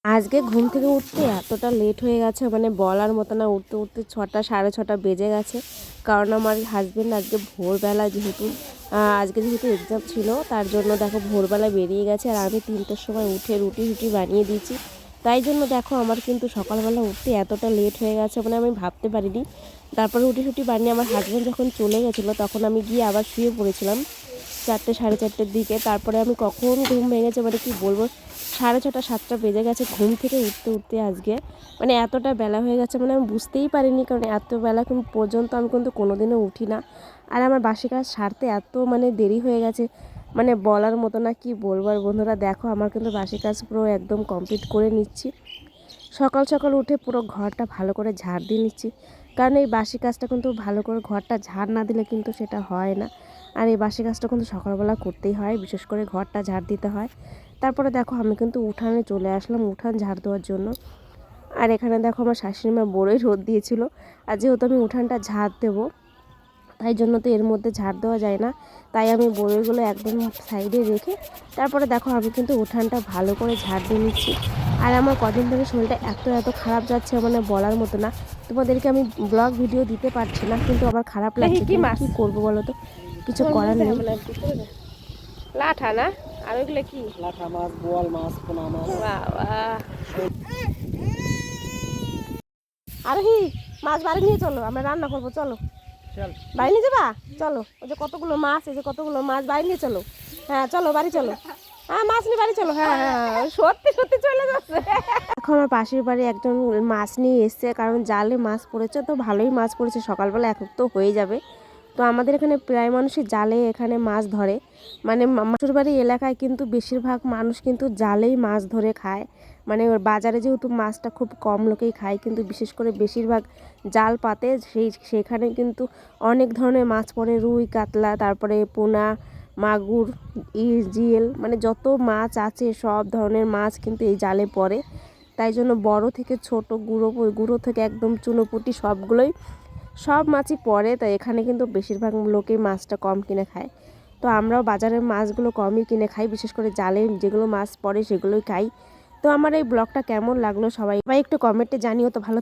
আজকে ঘুম থেকে উঠতে এতটা লেট হয়ে গেছে, মানে বলার মতো না। উঠতে উঠতে 6টা সাড়ে 6টা বেজে গেছে। কারণ আমার হাজব্যান্ড আজকে ভোরবেলা যেহেতু এক্সাম ছিল, তার জন্য দেখো ভোরবেলা বেরিয়ে গেছে। আর আমি 3টের সময় উঠে রুটি রুটি বানিয়ে দিয়েছি। তাই জন্য দেখো আমার কিন্তু সকালবেলা উঠতে এতটা লেট হয়ে গেছে, মানে আমি ভাবতে পারিনি। তারপরে রুটি রুটি বানিয়ে আমার হাজব্যান্ড যখন চলে গেছিলো, তখন আমি গিয়ে আবার শুয়ে পড়েছিলাম 4টে সাড়ে 4টের দিকে। তারপরে আমি কখন ঘুম ভেঙেছে মানে কি বলবো, 6:30 7টা বেজে গেছে ঘুম থেকে উঠতে উঠতে আজকে। মানে এতটা বেলা হয়ে গেছে, মানে আমি বুঝতেই পারিনি, কারণ এত বেলা পর্যন্ত আমি কিন্তু কোনোদিনও উঠি না। আর আমার বাসি কাজ সারতে এত মানে দেরি হয়ে গেছে, মানে বলার মতো না। কি বলবো। আর বন্ধুরা দেখো আমার কিন্তু বাসি কাজ পুরো একদম কমপ্লিট করে নিচ্ছি। সকাল সকাল উঠে পুরো ঘরটা ভালো করে ঝাড় দিয়ে নিচ্ছি, কারণ এই বাসি কাজটা কিন্তু ভালো করে ঘরটা ঝাড় না দিলে কিন্তু সেটা হয় না। আর এই বাসি কাজটা কিন্তু সকালবেলা করতেই হয়, বিশেষ করে ঘরটা ঝাড় দিতে হয়। তারপরে দেখো আমি কিন্তু উঠানে চলে আসলাম উঠান ঝাড় দেওয়ার জন্য। আর এখানে দেখো আমার শাশুড়ি মা বড়ই রোদ দিয়েছিল। আর যেহেতু আমি উঠানটা ঝাড় দেবো, তাই জন্য তো এর মধ্যে ঝাড় দেওয়া যায় না। তাই আমি বড়ইগুলো একদম সাইডে রেখে তারপরে দেখো আমি কিন্তু উঠানটা ভালো করে ঝাড় দিয়ে নিচ্ছি। আর আমার কদিন ধরে শরীরটা এত এত খারাপ যাচ্ছে, মানে বলার মতো না। তোমাদেরকে আমি ব্লগ ভিডিও দিতে পারছি না, কিন্তু আমার খারাপ লাগছে। কি কি করবো বলো তো, কিছু করার নেই। লাঠা না, আর ওইগুলো কি? লাঠা মাছ, বোয়াল মাছ, পোনা মাছ। আরোহী, মাছ বাড়ি নিয়ে চলো, আমরা রান্না করবো। চলো বাড়ি নিয়ে যাবা? চলো, ওই যে কতগুলো মাছ, এই যে কতগুলো মাছ বাড়ি নিয়ে চলো। হ্যাঁ চলো বাড়ি চলো। হ্যাঁ মাছ নিয়ে বাড়ি চলো। হ্যাঁ হ্যাঁ সত্যি সত্যি চলে যাচ্ছে। এখন আমার পাশের বাড়ি একজন মাছ নিয়ে এসছে, কারণ জালে মাছ পড়েছে, তো ভালোই মাছ পড়েছে। সকালবেলা এক তো হয়ে যাবে। তো আমাদের এখানে প্রায় মানুষই জালে এখানে মাছ ধরে। মানে মাসুর বাড়ি এলাকায় কিন্তু বেশিরভাগ মানুষ কিন্তু জালেই মাছ ধরে খায়। মানে বাজারে যেহেতু মাছটা খুব কম লোকেই খায়, কিন্তু বিশেষ করে বেশিরভাগ জাল পাতে সেখানে কিন্তু অনেক ধরনের মাছ পড়ে। রুই, কাতলা, তারপরে পোনা, মাগুর, জিয়েল, মানে যত মাছ আছে সব ধরনের মাছ কিন্তু এই জালে পড়ে। তাই জন্য বড় থেকে ছোট, গুঁড়ো থেকে একদম চুনোপুঁটি সব মাছই পড়ে। তাই এখানে কিন্তু বেশিরভাগ লোকেই মাছটা কম কিনে খায়। তো আমরাও বাজারের মাছগুলো কমই কিনে খাই, বিশেষ করে জালে যেগুলো মাছ পড়ে সেগুলোই খাই। তো আমার এই ব্লগটা কেমন লাগলো সবাই একটু কমেন্টে জানিও তো। ভালো